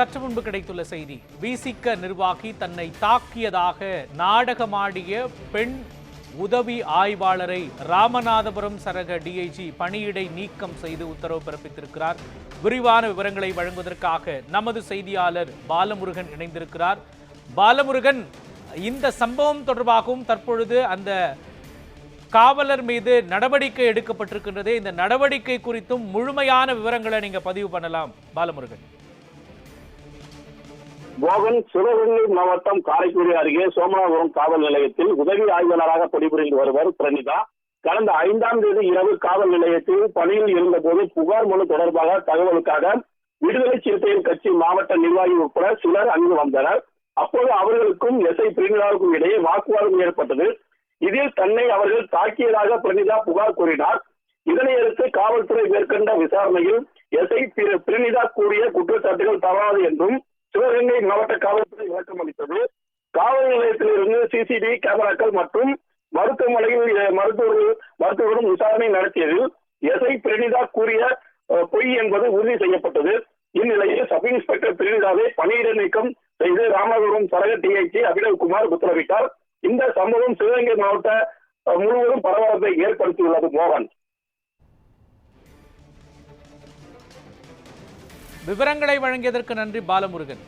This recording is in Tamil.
சற்று முன்பு கிடைத்துள்ள செய்தி. விசிக நிர்வாகி தன்னை தாக்கியதாக நாடகமாடிய பெண் உதவி ஆய்வாளரை ராமநாதபுரம் சரக டிஐஜி பணியிடை நீக்கம் செய்து உத்தரவு பிறப்பித்திருக்கிறார். விரிவான விவரங்களை வழங்குவதற்காக நமது செய்தியாளர் பாலமுருகன் இணைந்திருக்கிறார். பாலமுருகன், இந்த சம்பவம் தொடர்பாகவும் தற்பொழுது அந்த காவலர் மீது நடவடிக்கை எடுக்கப்பட்டிருக்கின்றது. இந்த நடவடிக்கை குறித்தும் முழுமையான விவரங்களை நீங்க பதிவு பண்ணலாம் பாலமுருகன். மோகன், சிவகங்கை மாவட்டம் காரைக்குடி அருகே சோமநாதபுரம் காவல் நிலையத்தில் உதவி ஆய்வாளராக பணிபுரிந்து வருவர் பிரணிதா. கடந்த 5ஆம் தேதி இரவு காவல் நிலையத்தில் பணியில் இருந்தபோது புகார் மனு தொடர்பாக தகவலுக்காக விடுதலை சிறுத்தைகள் கட்சி மாவட்ட நிர்வாகி உட்பட சிலர் அங்கு வந்தனர். அப்போது அவர்களுக்கும் எஸ்ஐ பிரணிதாவுக்கும் இடையே வாக்குவாதம் ஏற்பட்டது. இதில் தன்னை அவர்கள் தாக்கியதாக பிரணிதா புகார் கூறினார். இதனையடுத்து காவல்துறை மேற்கொண்ட விசாரணையில் எஸ்ஐ பிரணிதா கூறிய குற்றச்சாட்டுகள் தவறாது என்றும் சிவகங்கை மாவட்ட காவல்துறை விளக்கம் அளித்தது. காவல் நிலையத்திலிருந்து சிசிடிவி கேமராக்கள் மற்றும் மருத்துவமனையில் மருத்துவர்களும் விசாரணை நடத்தியதில் எஸ்ஐ பிரணிதா கூறிய பொய் என்பது உறுதி செய்யப்பட்டது. இந்நிலையில் சப் இன்ஸ்பெக்டர் பிரணிதாவை பணியிட நீக்கம் செய்து ராமநாதபுரம் சரக டிஐஜி அபினவ்குமார் உத்தரவிட்டார். இந்த சம்பவம் சிவகங்கை மாவட்ட முழுவதும் பரபரப்பை ஏற்படுத்தியுள்ளது. மோகன், விவரங்களை வழங்கியதற்கு நன்றி பாலமுருகன்.